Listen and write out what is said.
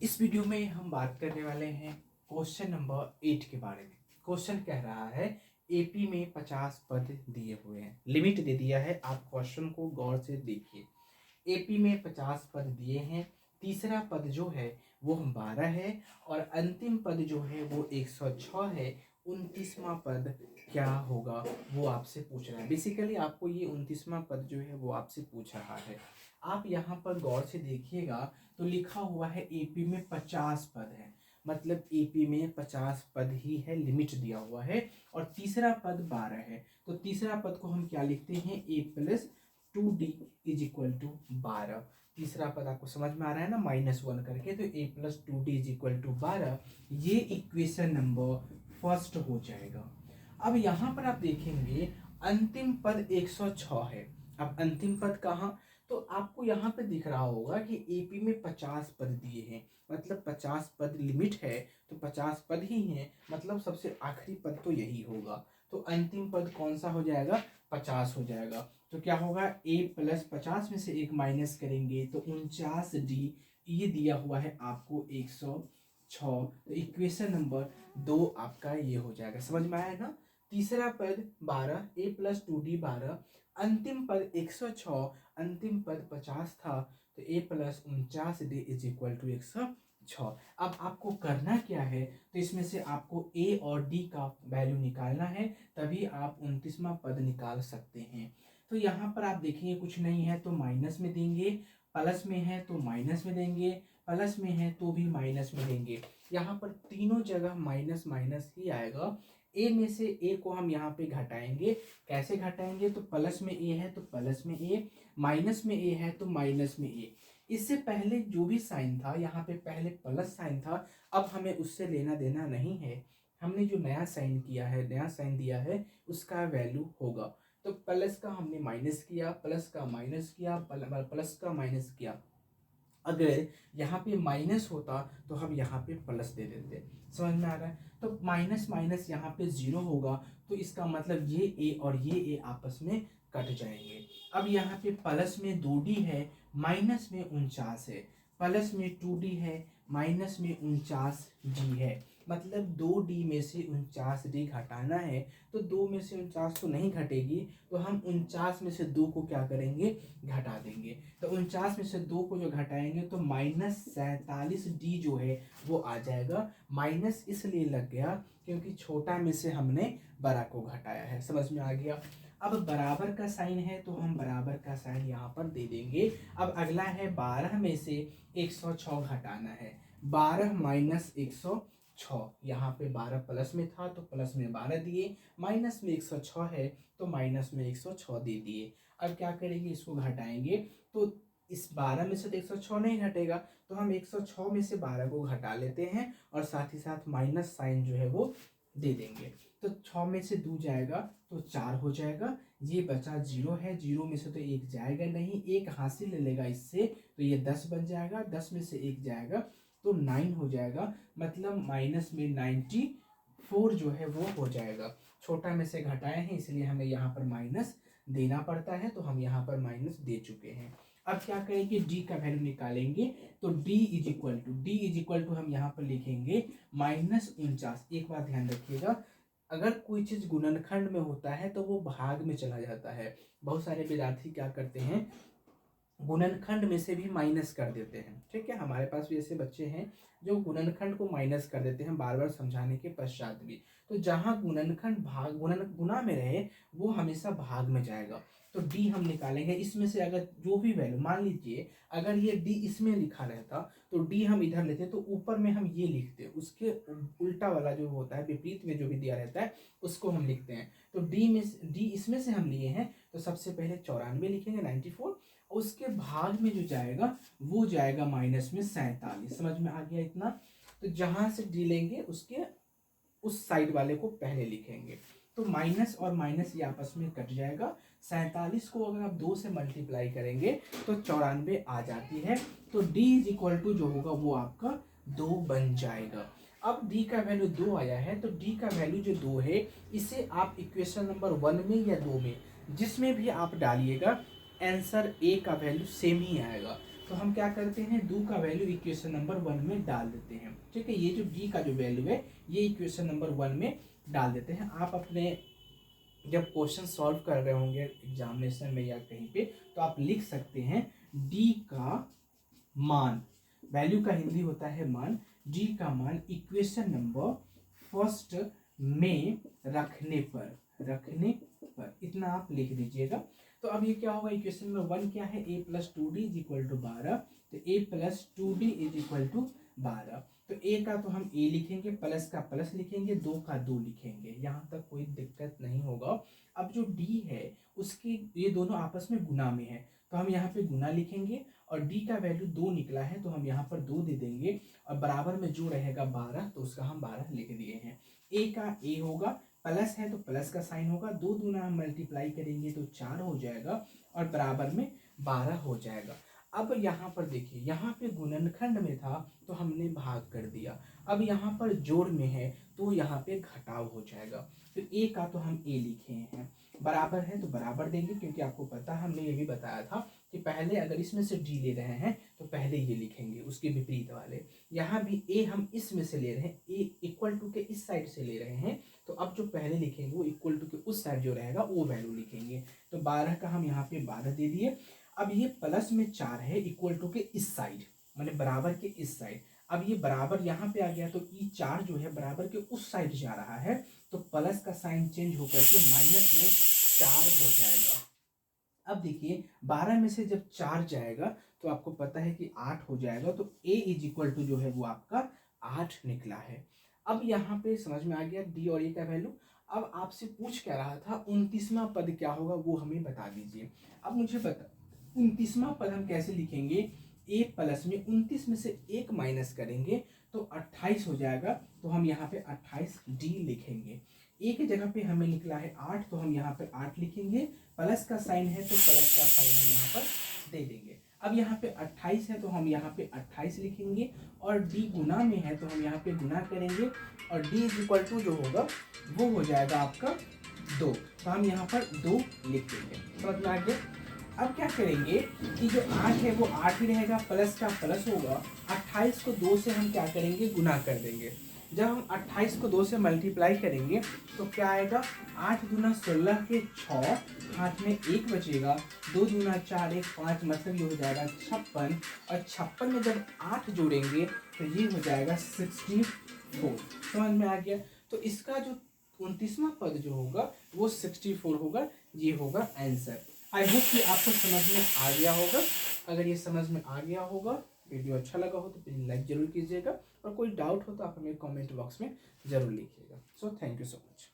इस वीडियो में हम बात करने वाले हैं क्वेश्चन नंबर 8 के बारे में। क्वेश्चन कह रहा है एपी में 50 पद दिए हुए हैं, लिमिट दे दिया है। आप क्वेश्चन को गौर से देखिए। एपी में 50 पद दिए हैं, तीसरा पद जो है वो 12 है और अंतिम पद जो है वो 106 है। 29वां पद क्या होगा वो आपसे पूछ रहा है। बेसिकली आपको ये 29वां पद जो है वो आपसे पूछ रहा है। आप यहाँ पर गौर से देखिएगा तो लिखा हुआ है एपी में 50 पद है, मतलब एपी में 50 पद ही है, लिमिट दिया हुआ है। और तीसरा पद 12 है, तो तीसरा पद को हम क्या लिखते हैं, a plus 2d is equal to 12। तीसरा पद आपको समझ में आ रहा है ना, -1 करके, तो a plus 2d is equal to 12। ये इक्वेशन नंबर फर्स्ट हो जाएगा। अब यहाँ पर आप देखेंगे अंतिम पद 106 है। अब अंतिम पद कहाँ, तो आपको यहाँ पे दिख रहा होगा कि एपी में 50 पद दिए हैं, मतलब 50 पद लिमिट है, तो 50 पद ही हैं, मतलब सबसे आखिरी पद तो यही होगा। तो अंतिम पद कौन सा हो जाएगा, 50 हो जाएगा। तो क्या होगा, ए प्लस 50 में से एक माइनस करेंगे तो 49d, ये दिया हुआ है आपको 106। तो इक्वेशन नंबर 2 आपका ये हो जाएगा। समझ में आया ना। तीसरा पद 12, ए प्लस 2d 12, अंतिम पद 106, अंतिम पद 50 था, तो a plus 49d is equal to 106। अब आपको करना क्या है, तो इसमें से आपको ए और डी का वैल्यू निकालना है, तभी आप 29वां पद निकाल सकते हैं। तो यहाँ पर आप देखेंगे कुछ नहीं है तो माइनस में देंगे, प्लस में है तो माइनस में देंगे, प्लस में है तो भी माइनस में देंगे। यहाँ पर तीनों जगह माइनस माइनस ही आएगा। ए में से ए को हम यहाँ पे घटाएंगे। कैसे घटाएंगे, तो प्लस में ए है तो प्लस में ए, माइनस में ए है तो माइनस में ए। इससे पहले जो भी साइन था यहाँ पे पहले प्लस साइन था, अब हमें उससे लेना देना नहीं है। हमने जो नया साइन किया है, नया साइन दिया है, उसका वैल्यू होगा। तो प्लस का हमने माइनस किया, प्लस का माइनस किया, प्लस का माइनस किया। अगर यहाँ पे माइनस होता तो हम यहाँ पे प्लस दे देते। समझ में आ रहा है। तो माइनस माइनस यहाँ पे 0 होगा, तो इसका मतलब ये ए और ये ए आपस में कट जाएंगे। अब यहाँ पे प्लस में 2d है, माइनस में 49 है, प्लस में 2d है, माइनस में 49d है, मतलब 2d में से 49d घटाना है। तो 2 में से 49 तो नहीं घटेगी, तो हम 49 में से 2 को क्या करेंगे, घटा देंगे। तो 49 में से 2 को जो घटाएंगे तो -47d जो है वो आ जाएगा। माइनस इसलिए लग गया क्योंकि छोटा में से हमने बड़ा को घटाया है। समझ में आ गया। अब बराबर का साइन है तो हम बराबर का साइन यहाँ पर दे देंगे। अब अगला है 12 में से 106 घटाना है। 12 माइनस 106, यहाँ पे 12 प्लस में था तो प्लस में 12 दिए, माइनस में 106 है तो माइनस में 106 दे दिए। अब क्या करेंगे, इसको घटाएंगे तो इस 12 में से तो 106 नहीं घटेगा, तो हम 106 में से 12 को घटा लेते हैं और साथ ही साथ माइनस साइन जो है वो दे देंगे। तो 6 में से 2 जाएगा तो 4 हो जाएगा। ये बचा 0 है, 0 में से तो 1 जाएगा नहीं, 1 हासिल ले लेगा इससे, तो ये 10 बन जाएगा। 10 में से 1 जाएगा तो 9 हो जाएगा, मतलब माइनस में 94 जो है वो हो जाएगा। छोटा में से घटाए हैं इसलिए हमें यहाँ पर माइनस देना पड़ता है, तो हम यहाँ पर माइनस दे चुके हैं। अब क्या करेंगे, डी का वैल्यू निकालेंगे। तो डी इज इक्वल टू हम यहाँ पर लिखेंगे -49। एक बात ध्यान रखिएगा, अगर कोई चीज गुणनखंड में होता है तो वो भाग में चला जाता है। बहुत सारे विद्यार्थी क्या करते हैं, गुणनखंड में से भी माइनस कर देते हैं। ठीक है, हमारे पास भी ऐसे बच्चे हैं जो गुणनखंड को माइनस कर देते हैं बार बार समझाने के पश्चात भी। तो जहां गुणनखंड भाग गुणा में रहे वो हमेशा भाग में जाएगा। तो डी हम निकालेंगे। इसमें से अगर जो भी वैल्यू, मान लीजिए अगर ये डी इसमें लिखा रहता तो डी हम इधर लेते, तो ऊपर में हम ये लिखते, उसके उल्टा वाला जो होता है, विपरीत में जो भी दिया रहता है उसको हम लिखते हैं। तो डी इसमें से हम लिए हैं, तो सबसे पहले 94 लिखेंगे, 94। उसके भाग में जो जाएगा वो जाएगा माइनस में 47। समझ में आ गया इतना। तो जहां से डी लेंगे उसके उस साइड वाले को पहले लिखेंगे। तो माइनस और माइनस ये आपस में कट जाएगा। 47 को अगर आप 2 से मल्टीप्लाई करेंगे तो 94 आ जाती है। तो d इज इक्वल टू जो होगा वो आपका 2 बन जाएगा। अब d का वैल्यू 2 आया है, तो d का वैल्यू जो 2 है इसे आप इक्वेशन नंबर 1 में या 2 में जिसमें भी आप डालिएगा, आंसर ए का वैल्यू सेम ही आएगा। तो हम क्या करते हैं, दो का वैल्यू इक्वेशन नंबर 1 में डाल देते हैं। ठीक है, ये जो डी का जो वैल्यू है ये इक्वेशन नंबर 1 में डाल देते हैं। आप अपने जब क्वेश्चन सॉल्व कर रहे होंगे एग्जामिनेशन में या कहीं पे, तो आप लिख सकते हैं डी का मान, वैल्यू का हिंदी होता है मान, डी का मान इक्वेशन नंबर फर्स्ट में रखने पर इतना आप लिख दीजिएगा। तो अब ये क्या होगा, इक्वेशन नंबर 1 क्या है, a plus 2d is equal to 12, तो a plus 2d is equal to 12। तो a का तो हम a लिखेंगे, प्लस का प्लस लिखेंगे, 2 का 2 लिखेंगे, यहाँ तक कोई दिक्कत नहीं होगा। अब जो d है उसकी ये दोनों आपस में गुना में है, तो हम यहाँ पे गुना लिखेंगे, और d का वैल्यू 2 निकला है तो हम यहाँ पर 2 दे देंगे, और बराबर में जो रहेगा 12, तो उसका हम 12 लिख दिए हैं। a का a होगा, प्लस है तो प्लस का साइन होगा, 2 दूना हम मल्टीप्लाई करेंगे तो 4 हो जाएगा, और बराबर में 12 हो जाएगा। अब यहाँ पर देखिए, यहाँ पे गुणनखंड में था तो हमने भाग कर दिया, अब यहाँ पर जोड़ में है तो यहाँ पे घटाव हो जाएगा। तो a का तो हम a लिखे हैं, बराबर है तो बराबर देंगे, क्योंकि आपको पता है हमने ये भी बताया था कि पहले अगर इसमें से d ले रहे हैं तो पहले ये लिखेंगे, उसके विपरीत वाले। यहाँ भी a हम इसमें से ले रहे हैं, a इक्वल टू के इस साइड से ले रहे हैं, तो अब जो पहले लिखेंगे वो इक्वल टू के उस साइड जो रहेगा वो वैल्यू लिखेंगे। तो 12 का हम यहाँ पे 12 दे दिए। अब ये प्लस में 4 है इक्वल टू के इस साइड, माने बराबर के इस साइड। अब ये बराबर यहाँ पे आ गया, तो ई 4 जो है बराबर के उस साइड जा रहा है, तो प्लस का साइन चेंज होकर के माइनस में 4 हो जाएगा। अब देखिए 12 में से जब 4 जाएगा तो आपको पता है कि 8 हो जाएगा, तो a इज इक्वल टू जो है वो आपका 8 निकला है। अब यहाँ पे समझ में आ गया डी और ए का वैल्यू। अब आपसे पूछ क्या रहा था 29वां पद क्या होगा, वो हमें बता दीजिए। अब मुझे बता 29वां पद हम कैसे लिखेंगे, a प्लस में 29 में से 1 माइनस करेंगे तो 28 हो जाएगा, तो हम यहाँ पे 28 डी लिखेंगे। a की जगह पे हमें निकला है 8, तो हम यहाँ पे 8 लिखेंगे, प्लस का साइन है तो प्लस का साइन हम यहाँ पर दे देंगे। अब यहाँ पे 28 है तो हम यहाँ पे 28 लिखेंगे, और d गुना में है तो हम यहाँ पे गुना करेंगे, और d इज इक्वल टू जो होगा वो हो जाएगा आपका 2, तो हम यहाँ पर 2 लिख देंगे। समझ में आ गया। अब क्या करेंगे कि जो 8 है वो 8 ही रहेगा, प्लस का प्लस होगा, 28 को 2 से हम क्या करेंगे, गुना कर देंगे। जब हम 28 को 2 से मल्टीप्लाई करेंगे तो क्या आएगा, 8 दूना 16 के 6, हाथ में 1 बचेगा, 2 दूना 4 1 5, मतलब ये हो जाएगा 56, और 56 में जब 8 जोड़ेंगे तो ये हो जाएगा 64। समझ में आ गया। तो इसका जो 29वां पद जो होगा वो 64 होगा, ये होगा आंसर। आई होप कि आपको समझ में आ गया होगा। अगर ये समझ में आ गया होगा, वीडियो अच्छा लगा हो तो प्लीज़ लाइक जरूर कीजिएगा, और कोई डाउट हो तो आप हमें कमेंट बॉक्स में ज़रूर लिखिएगा। So thank you so much.